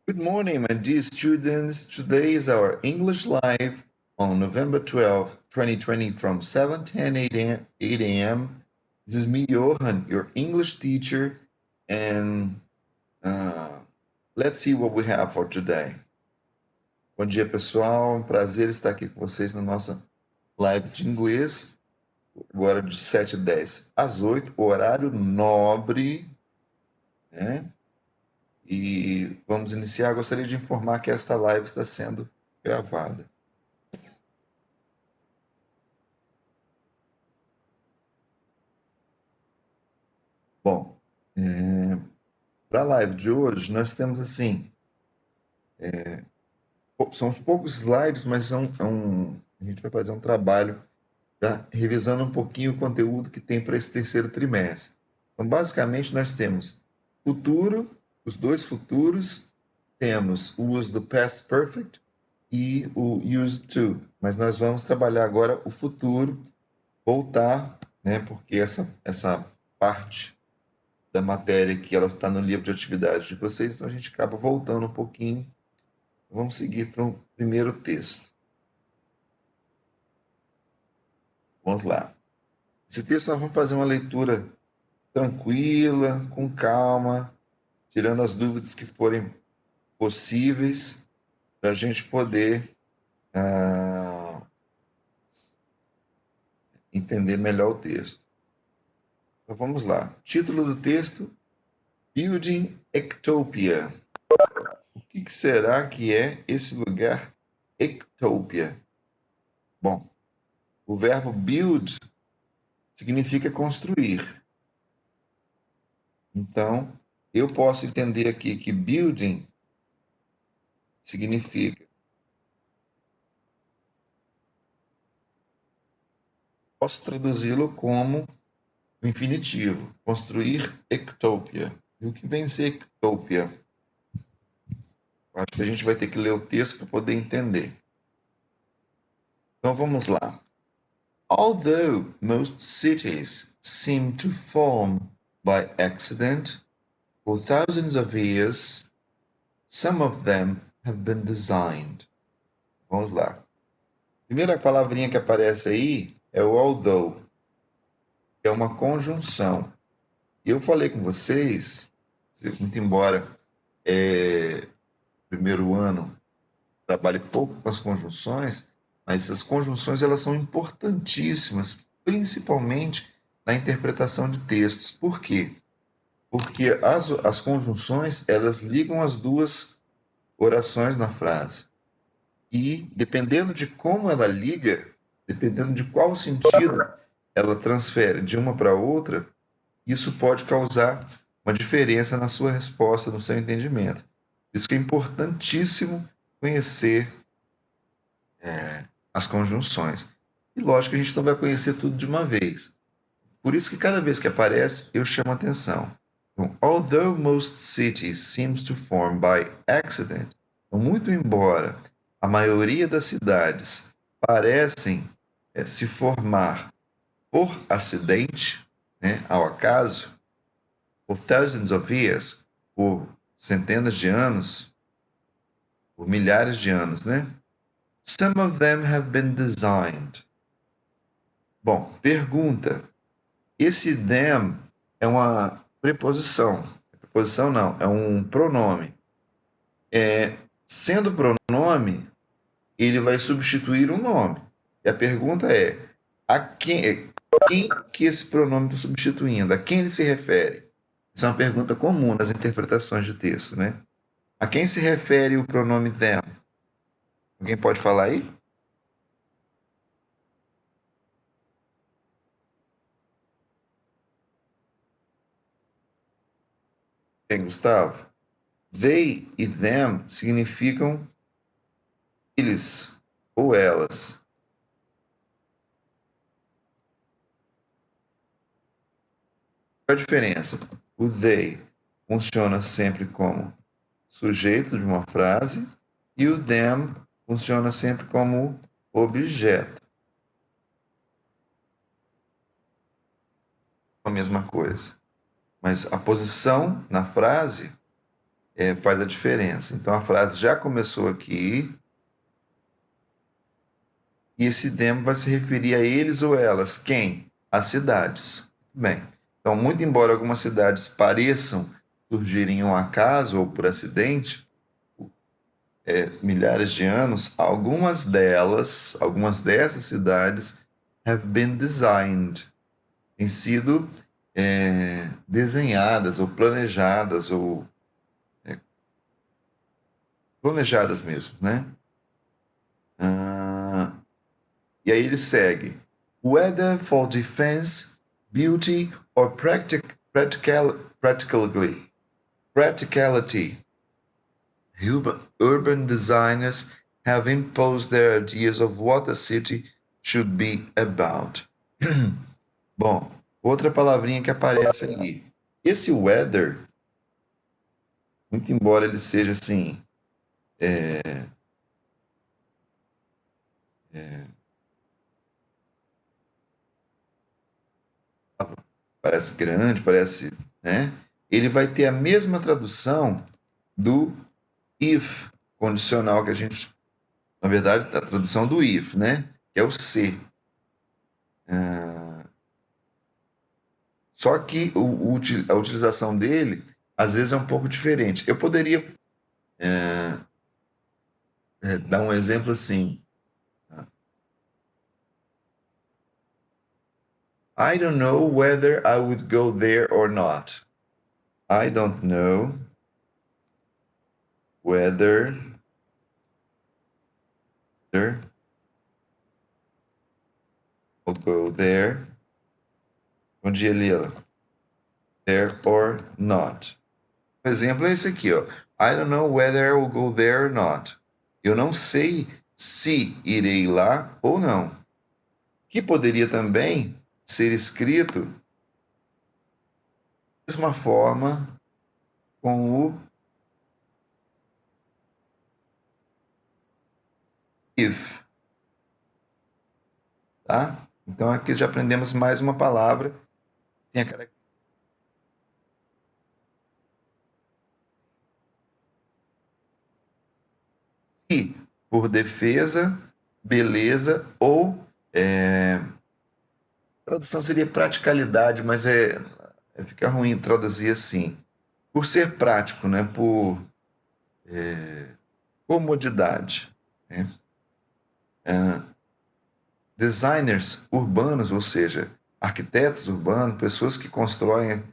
Good morning, my dear students. Today is our English Live on November 12th, 2020 from 7:10 8 a.m. This is me, Johan, your English teacher, and let's see what we have for today. Bom dia, pessoal. Um prazer estar aqui com vocês na nossa live de inglês, agora de 7h10 às 8, horário nobre, né? E vamos iniciar. Gostaria de informar que esta live está sendo gravada. Bom, para a live de hoje, nós temos assim, são uns poucos slides, mas a gente vai fazer um trabalho já revisando um pouquinho o conteúdo que tem para esse terceiro trimestre. Então, basicamente, nós temos futuro, os dois futuros, temos o uso do past perfect e o used to, mas nós vamos trabalhar agora o futuro, voltar, né, porque essa parte da matéria que ela está no livro de atividades de vocês, então a gente acaba voltando um pouquinho. Vamos seguir para o primeiro texto. Vamos lá. Esse texto nós vamos fazer uma leitura tranquila, com calma, tirando as dúvidas que forem possíveis, para a gente poder entender melhor o texto. Então vamos lá. Título do texto: Building Ectopia. O que será que é esse lugar Ectopia? Bom, o verbo build significa construir. Então, eu posso entender aqui que building significa. Posso traduzi-lo como o infinitivo, construir ectopia. E o que vem ser ectopia? Acho que a gente vai ter que ler o texto para poder entender. Então vamos lá. Although most cities seem to form by accident for thousands of years, some of them have been designed. Vamos lá. Primeira palavrinha que aparece aí é o although, que é uma conjunção. E eu falei com vocês, muito embora primeiro ano trabalhe pouco com as conjunções, mas essas conjunções elas são importantíssimas, principalmente na interpretação de textos. Por quê? Porque as conjunções elas ligam as duas orações na frase. E dependendo de como ela liga, dependendo de qual sentido ela transfere de uma para outra, isso pode causar uma diferença na sua resposta, no seu entendimento. Isso que é importantíssimo conhecer as conjunções. E lógico que a gente não vai conhecer tudo de uma vez. Por isso que cada vez que aparece, eu chamo a atenção. Então, although most cities seems to form by accident, então, muito embora a maioria das cidades parecem se formar por acidente, né, ao acaso, por thousands of years, por centenas de anos, por milhares de anos, né? Some of them have been designed. Bom, pergunta. Esse them é uma preposição. Preposição não, é um pronome. Sendo pronome, ele vai substituir um nome. E a pergunta é: a quem que esse pronome está substituindo? A quem ele se refere? Isso é uma pergunta comum nas interpretações de texto, né? A quem se refere o pronome them? Alguém pode falar aí? Quem, Gustavo? They e them significam eles ou elas. Qual a diferença? O they funciona sempre como sujeito de uma frase e o them funciona sempre como objeto. A mesma coisa. Mas a posição na frase faz a diferença. Então, a frase já começou aqui, e esse them vai se referir a eles ou elas. Quem? As cidades. Bem, então, muito embora algumas cidades pareçam surgir em um acaso ou por acidente, milhares de anos, algumas dessas cidades have been designed, têm sido desenhadas ou planejadas mesmo, né? E aí ele segue. Whether for defense, beauty, or practicality, urban designers have imposed their ideas of what a city should be about. Bom, outra palavrinha que aparece ali. Esse weather, muito embora ele seja assim, parece grande, parece, né? Ele vai ter a mesma tradução do if condicional que a gente, na verdade, a tradução do if, né? Que é o se. Só que a utilização dele, às vezes, é um pouco diferente. Eu poderia dar um exemplo assim. I don't know whether I would go there or not. I don't know whether I'll go there. Onde ele there or not. O exemplo é esse aqui, ó. I don't know whether I will go there or not. Eu não sei se irei lá ou não. Que poderia também ser escrito da mesma forma com o if, tá? Então aqui já aprendemos mais uma palavra. Tem a característica se por defesa, beleza ou a tradução seria praticalidade, mas fica ruim traduzir assim. Por ser prático, né? Por comodidade. Né? Designers urbanos, ou seja, arquitetos urbanos, pessoas que constroem,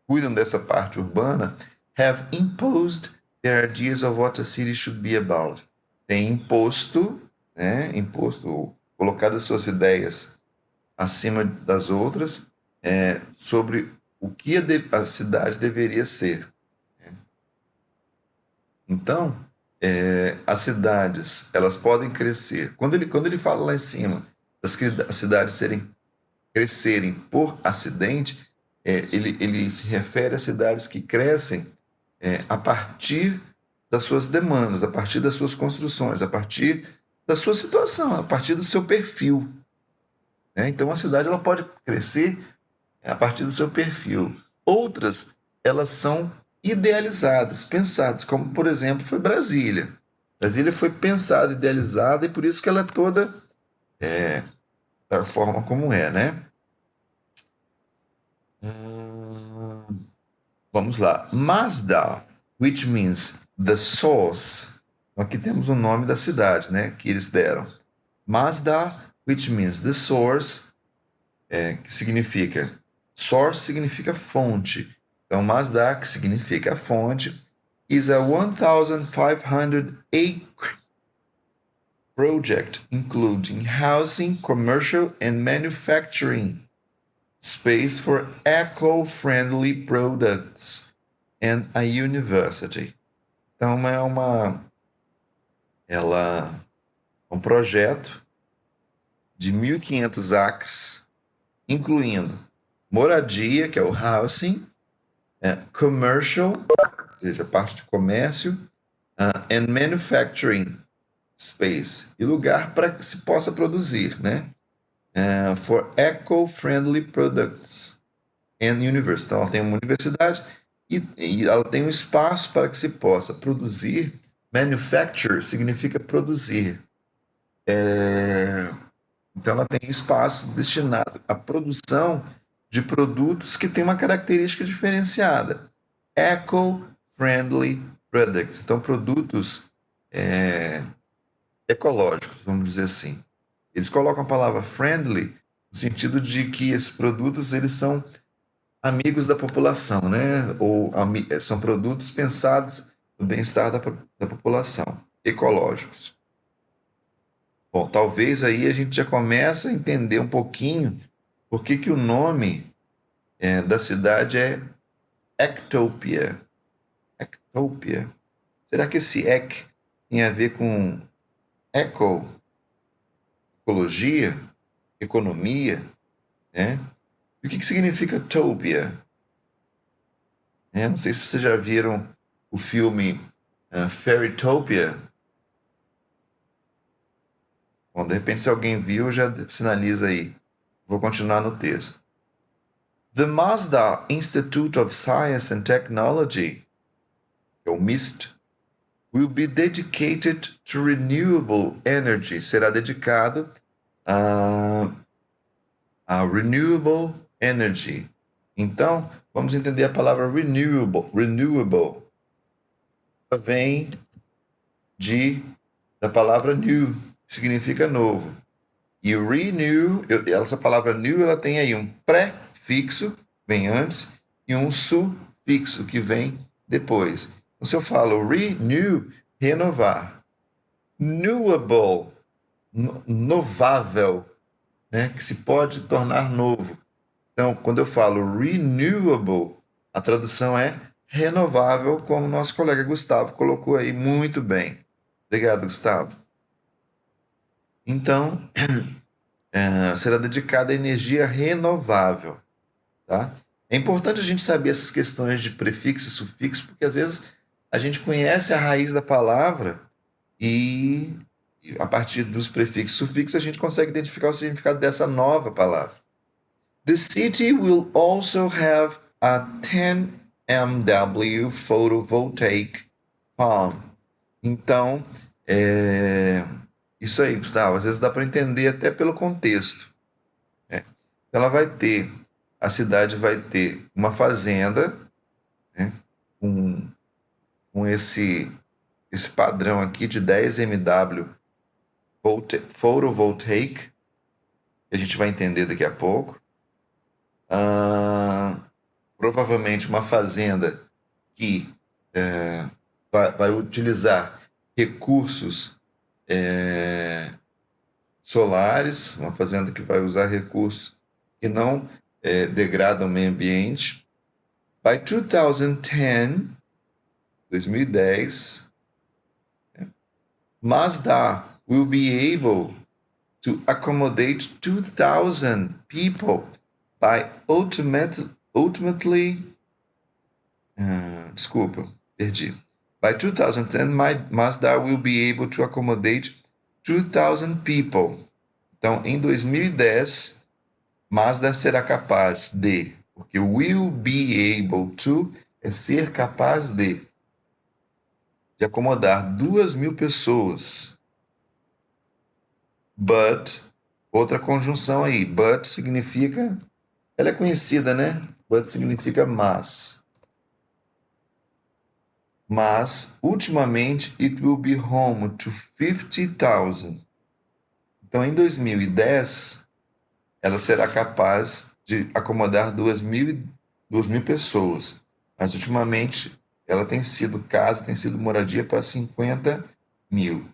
cuidam dessa parte urbana, have imposed their ideas of what a city should be about. Tem imposto, colocado as suas ideias acima das outras, sobre o que a cidade deveria ser. Então, as cidades, elas podem crescer. Quando ele fala lá em cima das cidades crescerem por acidente, ele se refere a cidades que crescem a partir das suas demandas, a partir das suas construções, a partir da sua situação, a partir do seu perfil. Né? Então, a cidade ela pode crescer a partir do seu perfil. Outras, elas são idealizadas, pensadas, como, por exemplo, foi Brasília. Brasília foi pensada, idealizada, e por isso que ela é toda da forma como é, né? Vamos lá. Mazda, which means the source. Aqui temos o nome da cidade, né? Que eles deram. Mazda, which means the source, que significa... Source significa fonte. Então, Mazda, que significa fonte, is a 1,500 acre project including housing, commercial, and manufacturing space for eco-friendly products and a university. Então, ela é um projeto de 1.500 acres, incluindo moradia, que é o housing, commercial, ou seja, parte de comércio, and manufacturing space, e lugar para que se possa produzir, né? For eco-friendly products and university. Então, ela tem uma universidade e ela tem um espaço para que se possa produzir. Manufacture significa produzir. Então, ela tem espaço destinado à produção de produtos que têm uma característica diferenciada. Eco-friendly products. Então, produtos ecológicos, vamos dizer assim. Eles colocam a palavra friendly no sentido de que esses produtos eles são amigos da população, né? Ou são produtos pensados no bem-estar da população, ecológicos. Bom, talvez aí a gente já comece a entender um pouquinho por que o nome da cidade é Ectopia. Ectopia. Será que esse ec tem a ver com eco, ecologia, economia, né? E o que significa topia? Não sei se vocês já viram o filme Fairytopia. Bom, de repente, se alguém viu, já sinaliza aí. Vou continuar no texto. The Mazda Institute of Science and Technology, o MIST, will be dedicated to renewable energy. Será dedicado a renewable energy. Então, vamos entender a palavra renewable. Renewable vem da palavra new, que significa novo. E renew, essa palavra new, ela tem aí um prefixo, vem antes, e um sufixo, que vem depois. Então, se eu falo renew, renovar. Newable, novável, né, que se pode tornar novo. Então, quando eu falo renewable, a tradução é renovável, como nosso colega Gustavo colocou aí muito bem. Obrigado, Gustavo. Então, será dedicada à energia renovável. Tá? É importante a gente saber essas questões de prefixo e sufixo, porque às vezes a gente conhece a raiz da palavra e a partir dos prefixos e sufixos a gente consegue identificar o significado dessa nova palavra. The city will also have a 10 MW photovoltaic farm. Então, isso aí, Gustavo, às vezes dá para entender até pelo contexto. Ela vai ter, a cidade vai ter uma fazenda, né, com esse padrão aqui de 10 MW photovoltaic, que a gente vai entender daqui a pouco. Provavelmente uma fazenda que vai utilizar recursos solares, uma fazenda que vai usar recursos que não degradam o meio ambiente. By 2010, Mazda will be able to accommodate 2,000 people by ultimately. Desculpa, perdi. By 2010, Mazda will be able to accommodate 2,000 people. Então, em 2010, Mazda será capaz de, porque will be able to é ser capaz de acomodar 2.000 pessoas. But, outra conjunção aí, but significa, ela é conhecida, né? But significa mas. Mas, ultimamente, it will be home to 50,000. Então, em 2010, ela será capaz de acomodar 2.000 pessoas. Mas, ultimamente, ela tem sido casa, tem sido moradia para 50.000.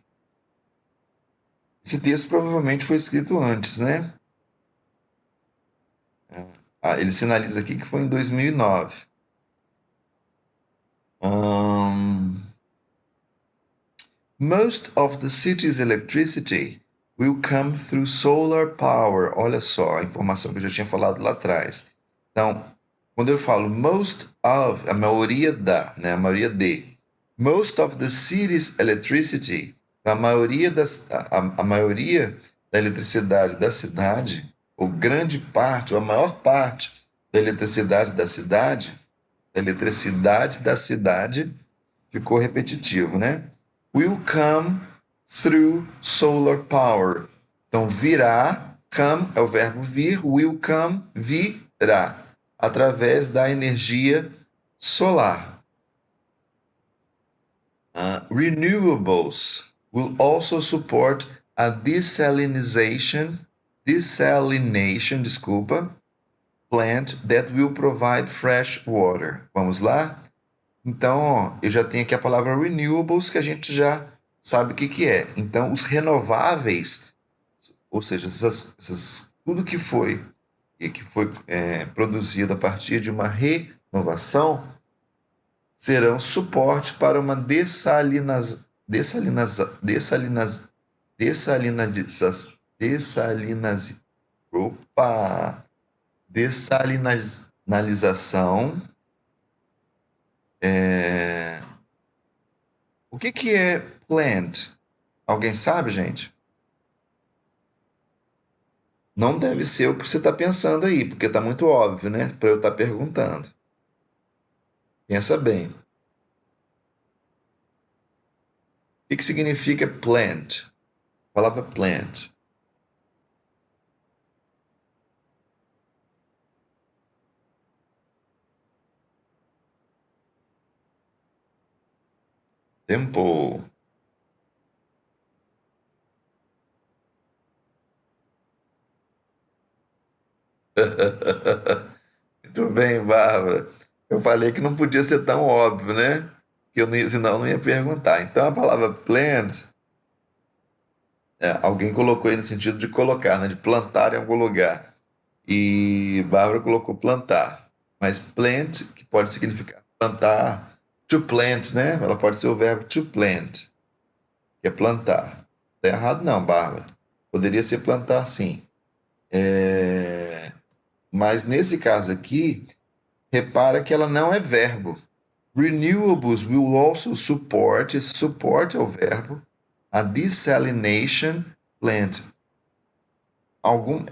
Esse texto provavelmente foi escrito antes, né? Ele sinaliza aqui que foi em 2009. Most of the city's electricity will come through solar power. Olha só a informação que eu já tinha falado lá atrás. Então, quando eu falo most of, a maioria da, né, a maioria de, most of the city's electricity, a maioria da eletricidade da cidade, ou grande parte, ou a maior parte da eletricidade da cidade, Eletricidade da cidade ficou repetitivo, né? Will come through solar power. Então, virá, come é o verbo vir, will come, virá, através da energia solar. Renewables will also support a desalination, plant that will provide fresh water. Vamos lá? Então, ó, eu já tenho aqui a palavra renewables, que a gente já sabe o que que é. Então, os renováveis, ou seja, tudo que foi produzido a partir de uma renovação, serão suporte para uma dessalinalização. O que que é plant? Alguém sabe, gente? Não deve ser o que você está pensando aí, porque está muito óbvio, né? Para eu estar perguntando. Pensa bem. O que que significa plant? A palavra plant. Tempo. Muito bem, Bárbara. Eu falei que não podia ser tão óbvio, né? Que eu não ia, senão eu não ia perguntar. Então a palavra plant, alguém colocou aí no sentido de colocar, né? De plantar em algum lugar. E Bárbara colocou plantar. Mas plant, que pode significar plantar, to plant, né? Ela pode ser o verbo to plant, que é plantar. Tá errado não, Bárbara. Poderia ser plantar sim. Mas nesse caso aqui, repara que ela não é verbo. Renewables will also support, esse support é o verbo, a desalination plant. Alguma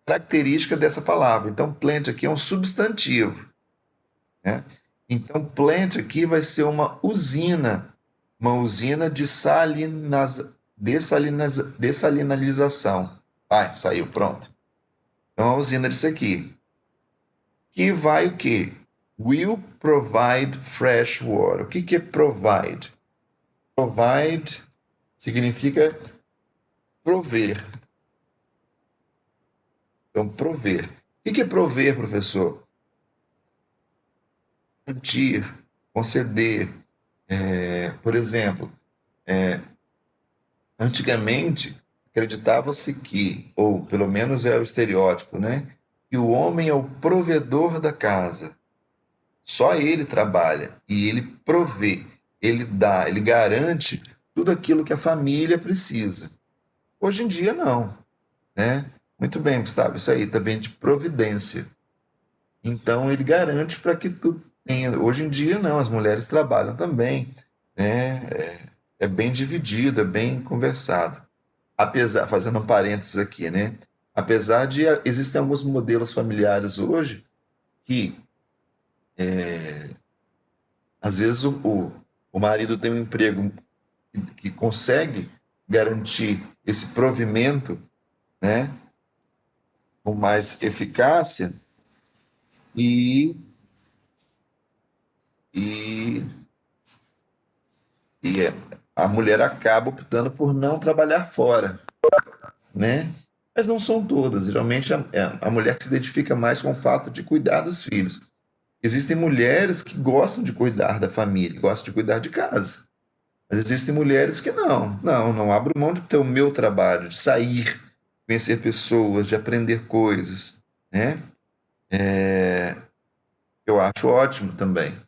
característica dessa palavra. Então, plant aqui é um substantivo, né? Então, plant aqui vai ser uma usina de dessalinalização. Vai, saiu, pronto. Então, a usina disso aqui. Que vai o quê? Will provide fresh water. O que que é provide? Provide significa prover. Então, prover. O que é prover, professor? Garantir, conceder. Por exemplo, antigamente acreditava-se que, ou pelo menos é o estereótipo, né? Que o homem é o provedor da casa. Só ele trabalha e ele provê, ele dá, ele garante tudo aquilo que a família precisa. Hoje em dia, não, né? Muito bem, Gustavo, isso aí também de providência. Então, ele garante para que tudo tenha. Hoje em dia, não, as mulheres trabalham também, né? É bem dividido, é bem conversado. Apesar, fazendo um parênteses aqui, né? Apesar de existem alguns modelos familiares hoje que, às vezes, o marido tem um emprego que consegue garantir esse provimento, né? Com mais eficácia e, e, e a mulher acaba optando por não trabalhar fora, né? Mas não são todas. Geralmente a mulher que se identifica mais com o fato de cuidar dos filhos. Existem mulheres que gostam de cuidar da família, gostam de cuidar de casa. Mas existem mulheres que não abro mão de ter o meu trabalho, de sair, conhecer pessoas, de aprender coisas, né? Eu acho ótimo também.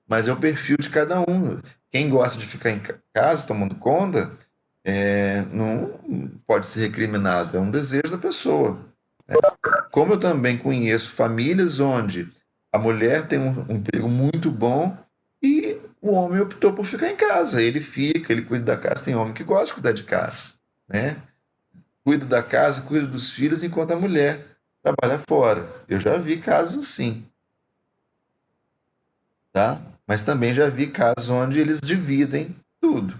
Mas é o perfil de cada um. Quem gosta de ficar em casa tomando conta, não pode ser recriminado, é um desejo da pessoa. Como eu também conheço famílias onde a mulher tem um emprego muito bom e o homem optou por ficar em casa. Ele fica, ele cuida da casa. Tem homem que gosta de cuidar de casa, né? Cuida da casa, cuida dos filhos, enquanto a mulher trabalha fora. Eu já vi casos assim. tá? Mas também já vi casos onde eles dividem tudo,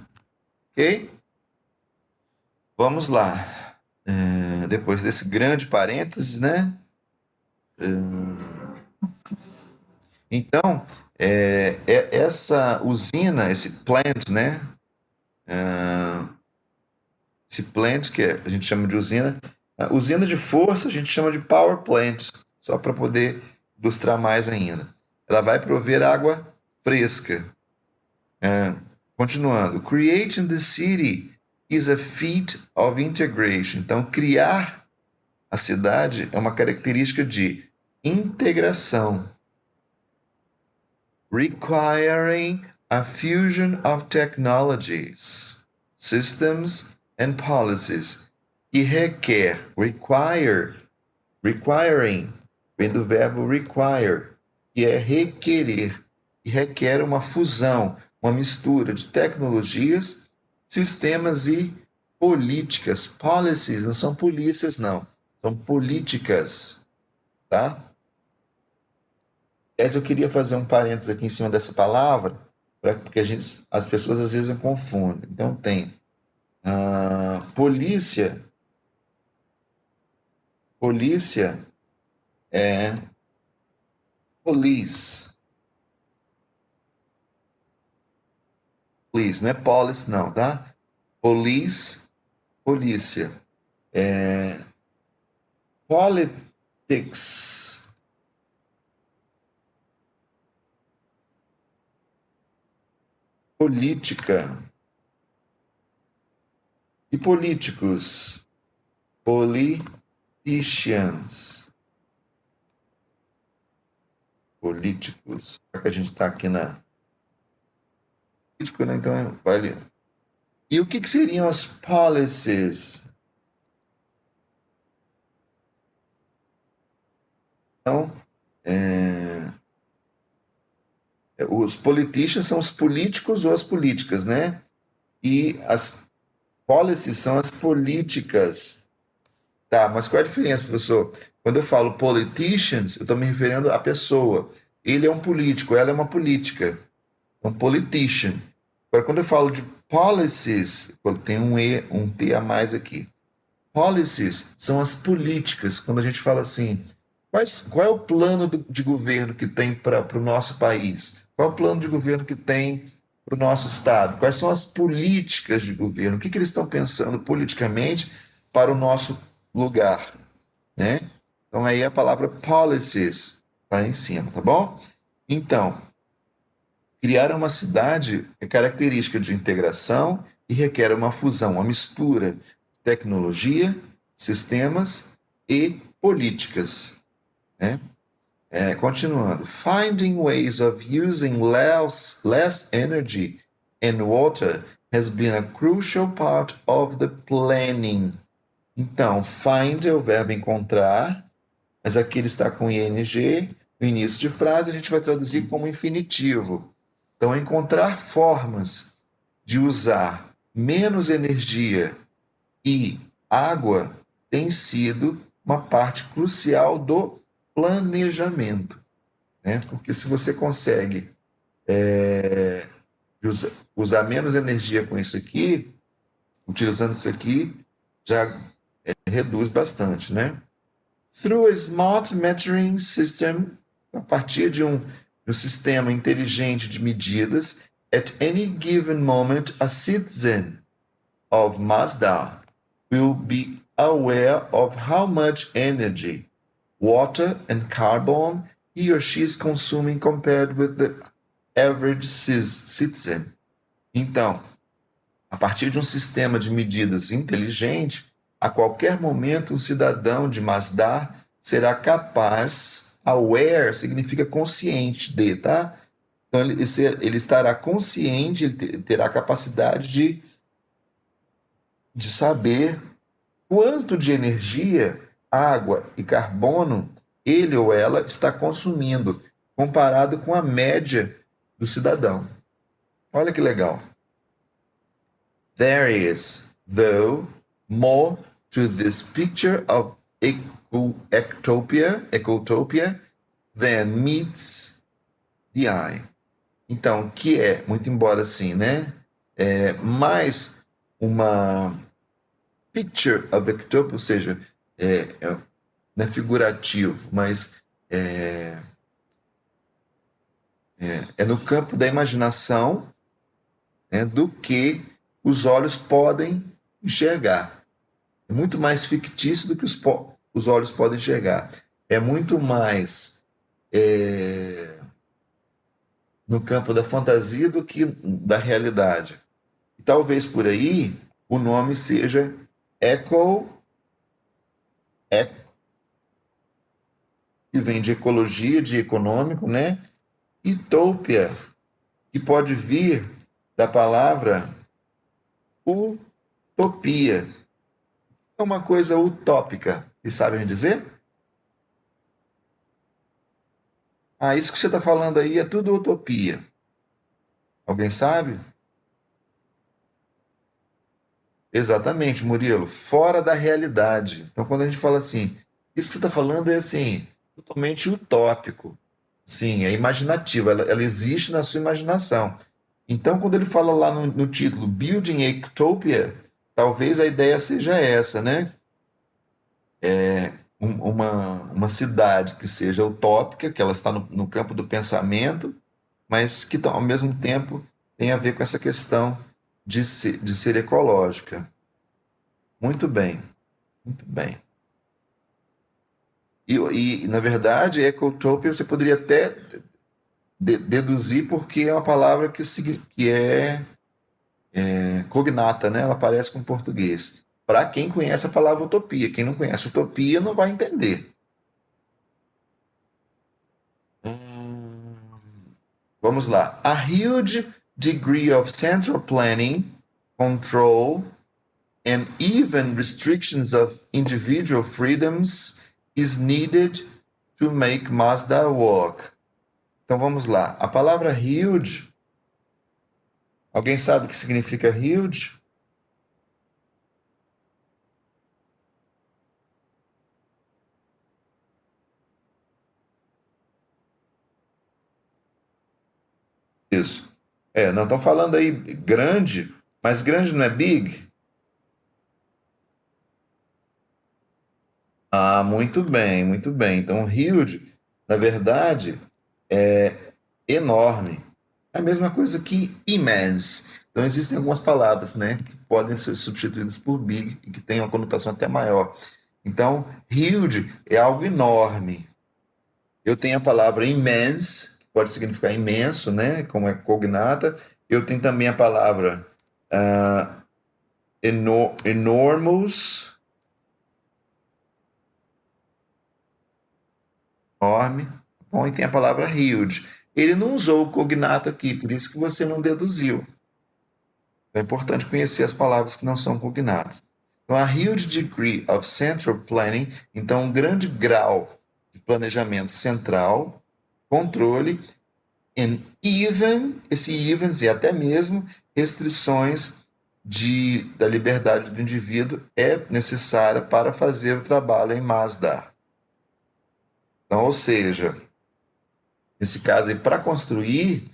ok? Vamos lá. Depois desse grande parênteses, né? Então, essa usina, esse plant, né? Esse plant, que a gente chama de usina, a usina de força a gente chama de power plant, só para poder ilustrar mais ainda. Ela vai prover água fresca. Continuando, creating the city is a feat of integration. Então, criar a cidade é uma característica de integração, requiring a fusion of technologies, systems and policies, que requer, requiring, vem do verbo require, que é requerer, e requer uma fusão, uma mistura de tecnologias, sistemas e políticas. Policies não são polícias, não. São políticas, tá? Aliás, eu queria fazer um parênteses aqui em cima dessa palavra, porque as pessoas às vezes confundem. Então, tem polícia. Polícia é police. Police, não é police, não, tá? Police, polícia. Politics, política. E políticos, politicians. Políticos. Já que a gente está aqui na. Político, né? Então, vale. E o que seriam as policies? Então, os politicians são os políticos ou as políticas, né? E as policies são as políticas. Tá, mas qual é a diferença, professor? Quando eu falo politicians, eu estou me referindo à pessoa. Ele é um político, ela é uma política. É um politician. Agora, quando eu falo de policies, tem um E, um T a mais aqui. Policies são as políticas. Quando a gente fala assim, qual é o plano de governo que tem para o nosso país? Qual é o plano de governo que tem para o nosso estado? Quais são as políticas de governo? O que eles estão pensando politicamente para o nosso lugar, né? Então aí a palavra policies está em cima, tá bom? Então, criar uma cidade é característica de integração e requer uma fusão, uma mistura de tecnologia, sistemas e políticas, né? Continuando. Finding ways of using less energy and water has been a crucial part of the planning. Então, find é o verbo encontrar, mas aqui ele está com ing, no início de frase, a gente vai traduzir como infinitivo. Então, encontrar formas de usar menos energia e água tem sido uma parte crucial do planejamento, né? Porque se você consegue usar menos energia com isso aqui, utilizando isso aqui, já reduz bastante, né? Through a smart metering system, a partir de um sistema inteligente de medidas, at any given moment, a citizen of Mazda will be aware of how much energy, water, and carbon he or she is consuming compared with the average citizen. Então, a partir de um sistema de medidas inteligente, a qualquer momento um cidadão de Mazda será capaz, aware significa consciente de, tá? Então ele estará consciente, ele terá a capacidade de saber quanto de energia, água e carbono ele ou ela está consumindo, comparado com a média do cidadão. Olha que legal. There is, though, more to this picture of ecotopia than meets the eye. Então, que é, muito embora assim, né? É mais uma picture of utopia, ou seja, não é figurativo, mas é no campo da imaginação, né, do que os olhos podem enxergar. É muito mais fictício do que os olhos podem enxergar. É muito mais no campo da fantasia do que da realidade. E talvez por aí o nome seja eco, eco, que vem de ecologia, de econômico, né? Utopia, que pode vir da palavra utopia. É uma coisa utópica. E sabem dizer? Ah, isso que você está falando aí é tudo utopia. Alguém sabe? Exatamente, Murilo. Fora da realidade. Então, quando a gente fala assim, isso que você está falando é assim, totalmente utópico. Sim, é imaginativo, ela existe na sua imaginação. Então, quando ele fala lá no título Building a Utopia, talvez a ideia seja essa, né? Uma cidade que seja utópica, que ela está no campo do pensamento, mas que ao mesmo tempo tem a ver com essa questão de ser ecológica. Muito bem, muito bem. Na verdade, ecotopia você poderia até deduzir porque é uma palavra que é cognata, né? Ela parece com português. Para quem conhece a palavra utopia, quem não conhece utopia não vai entender. Vamos lá. A huge degree of central planning, control, and even restrictions of individual freedoms is needed to make Mazda work. Então vamos lá. A palavra huge, alguém sabe o que significa huge? Isso. Nós estamos falando aí grande, mas grande não é big? Ah, muito bem, muito bem. Então, huge, na verdade, é enorme. É a mesma coisa que immense. Então, existem algumas palavras, né, que podem ser substituídas por big e que têm uma conotação até maior. Então, huge é algo enorme. Eu tenho a palavra immense, que pode significar imenso, né, como é cognata. Eu tenho também a palavra enormous, enorme. Bom, e tem a palavra huge. Ele não usou o cognato aqui, por isso que você não deduziu. É importante conhecer as palavras que não são cognatas. Então, a huge degree of central planning, então, um grande grau de planejamento central, controle, and even, esse even e até mesmo restrições da liberdade do indivíduo é necessária para fazer o trabalho em Mazda. Então, ou seja, nesse caso aí, para construir,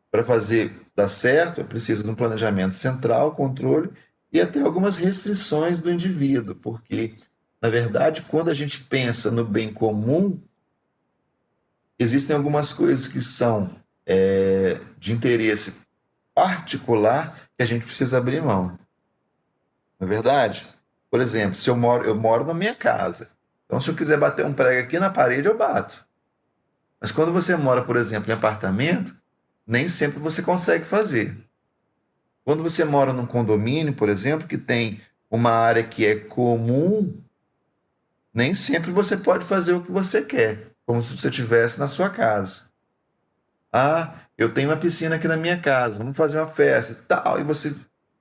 para fazer dar certo, é preciso de um planejamento central, controle e até algumas restrições do indivíduo, porque, na verdade, quando a gente pensa no bem comum, existem algumas coisas que são de interesse particular que a gente precisa abrir mão, não é verdade? Por exemplo, se eu moro na minha casa, então se eu quiser bater um prego aqui na parede, eu bato. Mas quando você mora, por exemplo, em apartamento, nem sempre você consegue fazer. Quando você mora num condomínio, por exemplo, que tem uma área que é comum, nem sempre você pode fazer o que você quer, como se você estivesse na sua casa. Ah, eu tenho uma piscina aqui na minha casa, vamos fazer uma festa e tal, e você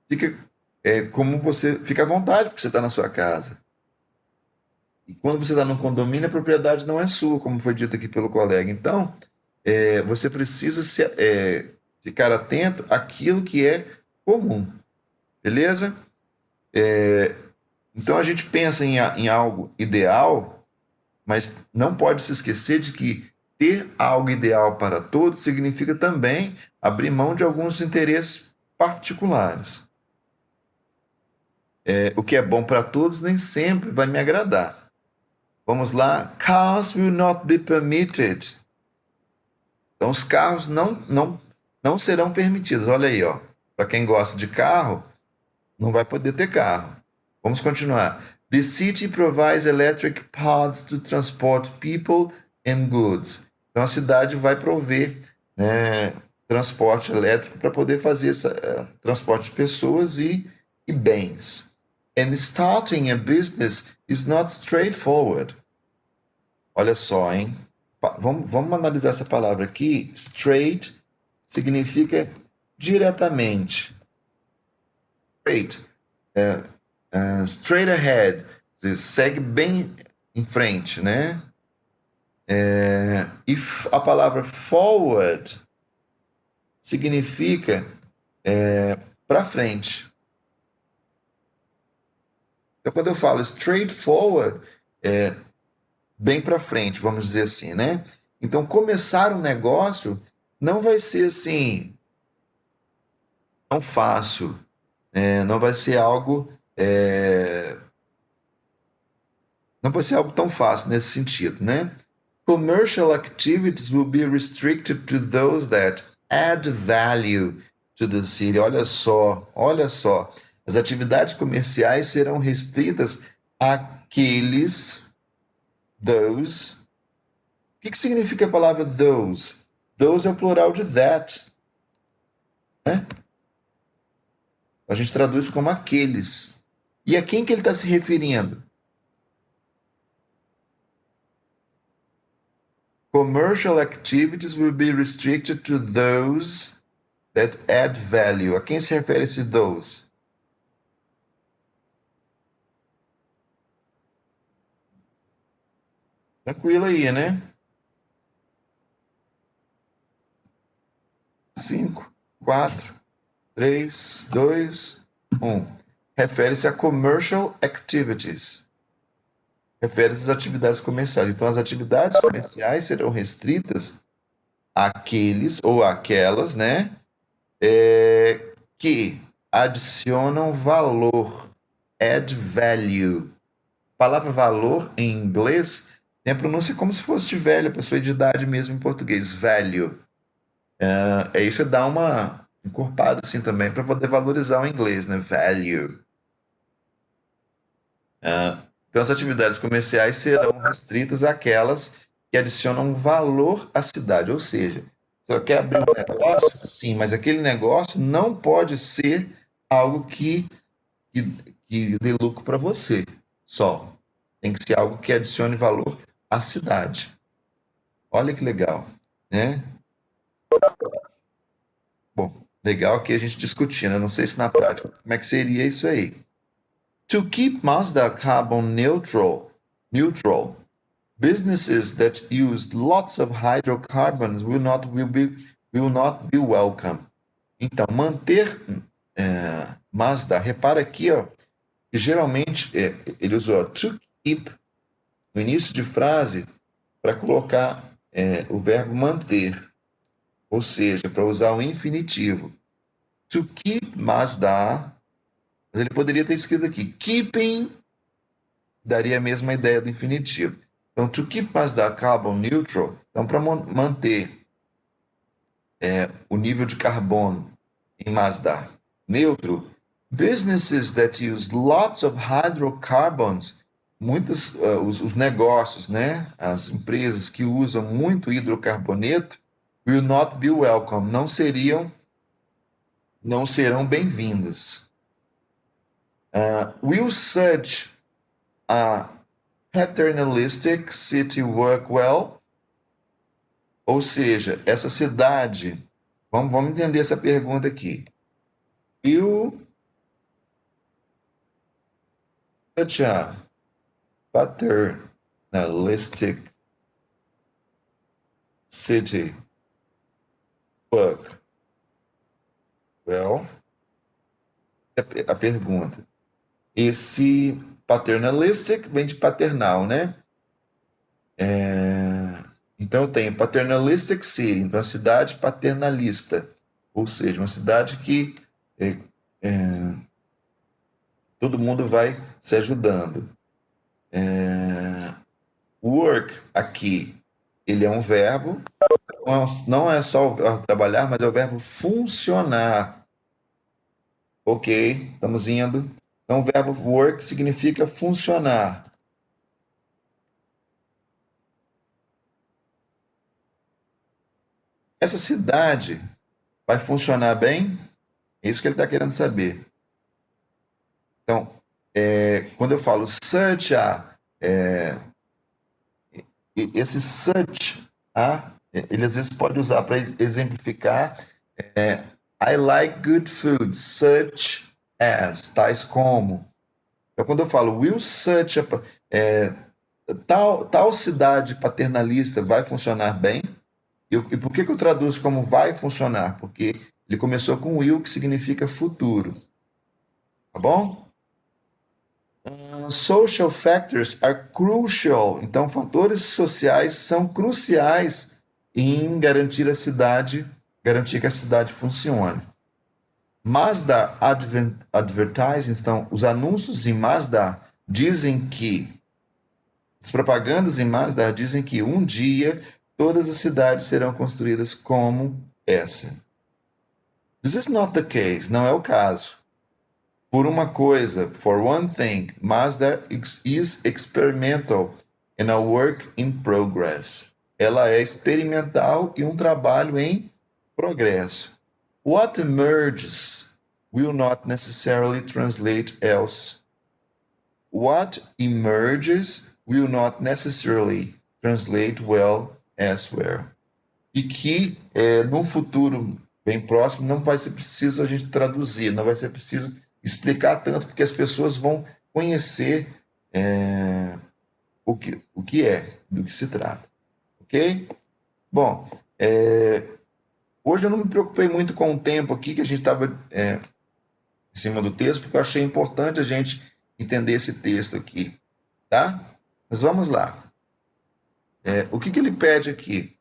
fica como você fica à vontade porque você está na sua casa. E quando você está num condomínio, a propriedade não é sua, como foi dito aqui pelo colega. Então, você precisa ficar atento àquilo que é comum, beleza? Então a gente pensa em algo ideal, mas não pode se esquecer de que ter algo ideal para todos significa também abrir mão de alguns interesses particulares. O que é bom para todos nem sempre vai me agradar. Vamos lá. Cars will not be permitted. Então, os carros não serão permitidos. Olha aí, ó. Para quem gosta de carro, não vai poder ter carro. Vamos continuar. The city provides electric paths to transport people and goods. Então, a cidade vai prover, né, transporte elétrico para poder fazer transporte de pessoas e bens. And starting a business is not straightforward. Olha só, hein? Vamos analisar essa palavra aqui. Straight significa diretamente. Straight. Straight ahead. Você segue bem em frente, né? E a palavra forward significa para frente. Então, quando eu falo straightforward, bem para frente, vamos dizer assim, né? Então, começar um negócio não vai ser assim tão fácil, não vai ser algo não vai ser algo tão fácil nesse sentido, né? Commercial activities will be restricted to those that add value to the city. Olha só, olha só. As atividades comerciais serão restritas àqueles, those. O que significa a palavra those? Those é o plural de that, né? A gente traduz como aqueles. E a quem que ele está se referindo? Commercial activities will be restricted to those that add value. A quem se refere esse those? Tranquilo aí, né? 5, 4, 3, 2, 1. Refere-se a commercial activities. Refere-se às atividades comerciais. Então, as atividades comerciais serão restritas àqueles ou àquelas, né? Que adicionam valor. Add value. A palavra valor em inglês tem a pronúncia como se fosse de velho, pessoa de idade mesmo em português. Value. Isso dá uma encorpada assim também para poder valorizar o inglês, né? Value. Então, as atividades comerciais serão restritas àquelas que adicionam valor à cidade. Ou seja, você quer abrir um negócio? Sim, mas aquele negócio não pode ser algo que, que dê lucro para você só. Tem que ser algo que adicione valor à cidade. Olha que legal, né? Bom, legal aqui a gente discutindo. Eu não sei se na prática como é que seria isso aí. To keep Mazda carbon neutral, businesses that use lots of hydrocarbons will not be welcome. Então, manter Mazda, repara aqui, ó, que geralmente ele usou to keep no início de frase para colocar o verbo manter, ou seja, para usar o infinitivo. To keep Mazda, mas ele poderia ter escrito aqui, keeping, daria a mesma ideia do infinitivo. Então, to keep Mazda carbon neutral, então para manter o nível de carbono em Mazda neutro, businesses that use lots of hydrocarbons, os negócios, né, as empresas que usam muito hidrocarboneto, will not be welcome, não serão bem-vindas. Will such a paternalistic city work well? Ou seja, essa cidade, vamos entender essa pergunta aqui. Will such a paternalistic city work well? A pergunta. Esse paternalistic vem de paternal, né? Então eu tenho paternalistic city, então uma cidade paternalista, ou seja, uma cidade que é, é, todo mundo vai se ajudando. Work aqui, ele é um verbo, não é só o verbo trabalhar, mas é o verbo funcionar. Ok, estamos indo. Então, o verbo work significa funcionar. Essa cidade vai funcionar bem? É isso que ele está querendo saber. Então, quando eu falo such a, esse such a, ele às vezes pode usar para exemplificar. é, I like good food, such as, tais como. Então, quando eu falo will such a, é, tal cidade paternalista vai funcionar bem? E por que eu traduzo como vai funcionar? Porque ele começou com will, que significa futuro. Tá bom? Social factors are crucial. Então, fatores sociais são cruciais em garantir que a cidade funcione. Mazda Advertising, então, os anúncios em Mazda dizem que, as propagandas em Mazda dizem que um dia todas as cidades serão construídas como essa. This is not the case, não é o caso. Por uma coisa, for one thing, Mazda is experimental and a work in progress. Ela é experimental e um trabalho em progresso. What emerges will not necessarily translate else. What emerges will not necessarily translate well elsewhere. E que num futuro bem próximo não vai ser preciso a gente traduzir, não vai ser preciso explicar tanto, porque as pessoas vão conhecer o que é, do que se trata. Ok? Bom, hoje eu não me preocupei muito com o tempo aqui, que a gente estava em cima do texto, porque eu achei importante a gente entender esse texto aqui, tá? Mas vamos lá. O que ele pede aqui?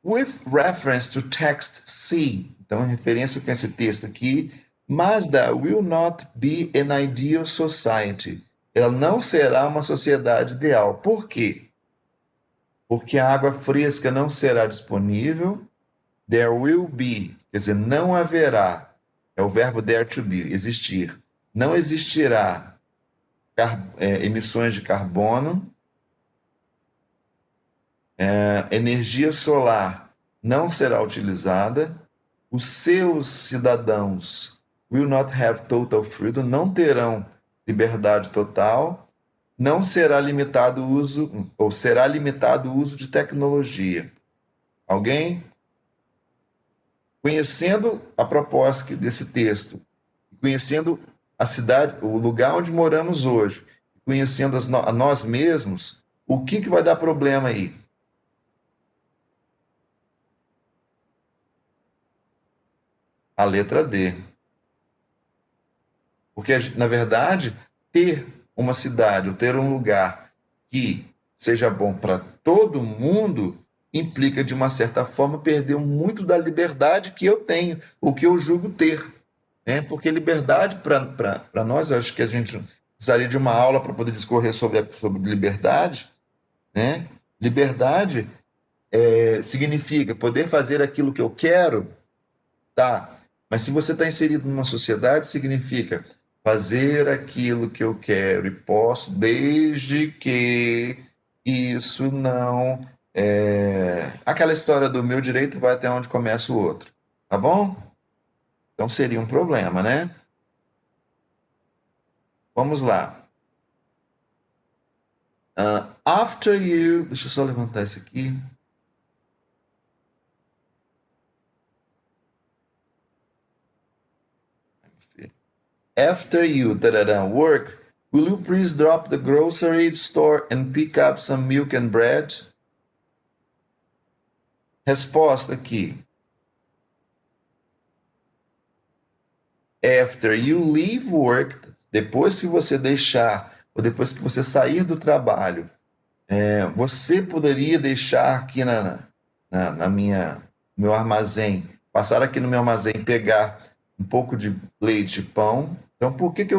With reference to text C, então em referência com esse texto aqui, Mazda will not be an ideal society. Ela não será uma sociedade ideal. Por quê? Porque a água fresca não será disponível. There will be, quer dizer, não haverá. É o verbo there to be, existir. Não existirá emissões de carbono. Energia solar não será utilizada. Os seus cidadãos will not have total freedom, não terão liberdade total, não será limitado o uso, ou será limitado o uso de tecnologia. Alguém? Conhecendo a proposta desse texto, conhecendo a cidade, o lugar onde moramos hoje, conhecendo a nós mesmos, o que vai dar problema aí? A letra D. Porque, na verdade, ter uma cidade ou ter um lugar que seja bom para todo mundo implica, de uma certa forma, perder muito da liberdade que eu tenho, o que eu julgo ter. Né? Porque liberdade, para nós, acho que a gente precisaria de uma aula para poder discorrer sobre liberdade. Né? Liberdade significa poder fazer aquilo que eu quero, tá? Mas se você está inserido numa sociedade, significa fazer aquilo que eu quero e posso, desde que isso não. Aquela história do meu direito vai até onde começa o outro. Tá bom? Então seria um problema, né? Vamos lá. After you. Deixa eu só levantar isso aqui. After you work, will you please drop the grocery store and pick up some milk and bread? Resposta aqui. After you leave work, depois que você deixar, ou depois que você sair do trabalho, Você poderia deixar aqui na meu armazém, passar aqui no meu armazém e pegar um pouco de leite e pão. Então, por que que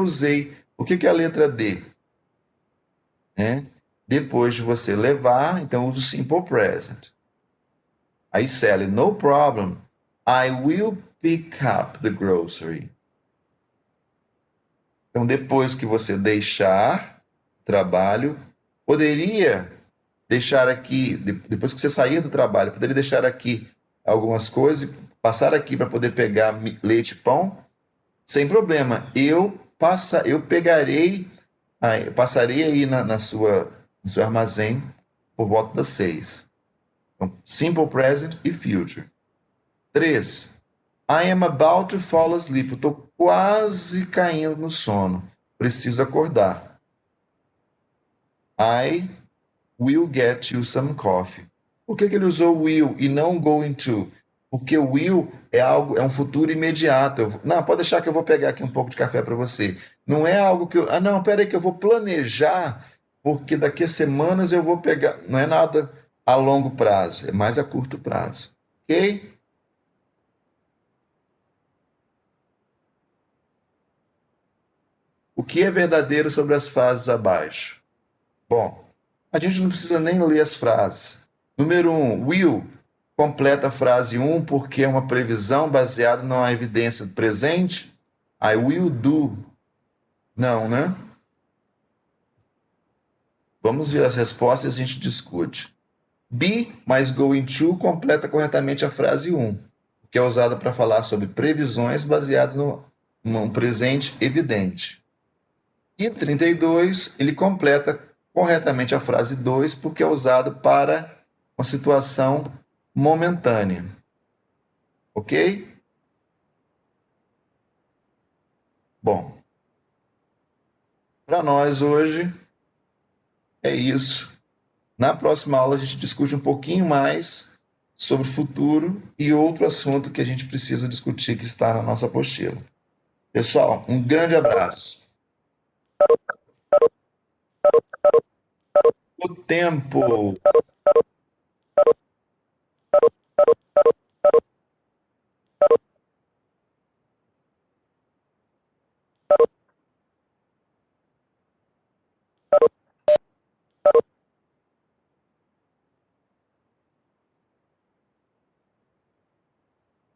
é a letra D? Né? Depois de você levar, então usa o simple present. Aí, Sally, no problem, I will pick up the grocery. Então, depois que você deixar o trabalho, poderia deixar aqui, depois que você sair do trabalho, poderia deixar aqui algumas coisas, passar aqui para poder pegar leite e pão, sem problema. Eu pegarei, eu passarei aí no seu armazém por volta das 6. Então, simple present e future. 3. I am about to fall asleep. Eu estou quase caindo no sono. Preciso acordar. I will get you some coffee. Por que ele usou will e não going to? Porque o will é um futuro imediato. Não, pode deixar que eu vou pegar aqui um pouco de café para você. Não é algo que eu. Ah, não, peraí, que eu vou planejar, porque daqui a semanas eu vou pegar. Não é nada a longo prazo, é mais a curto prazo. Ok? O que é verdadeiro sobre as frases abaixo? Bom, a gente não precisa nem ler as frases. Número 1, will completa a frase 1 porque é uma previsão baseada numa evidência do presente. I will do. Não, né? Vamos ver as respostas e a gente discute. Be mais going to completa corretamente a frase 1, que é usada para falar sobre previsões baseadas num presente evidente. E 32, ele completa corretamente a frase 2, porque é usado para uma situação momentânea. Ok? Bom, para nós hoje é isso. Na próxima aula a gente discute um pouquinho mais sobre o futuro e outro assunto que a gente precisa discutir que está na nossa apostila. Pessoal, um grande abraço. O tempo.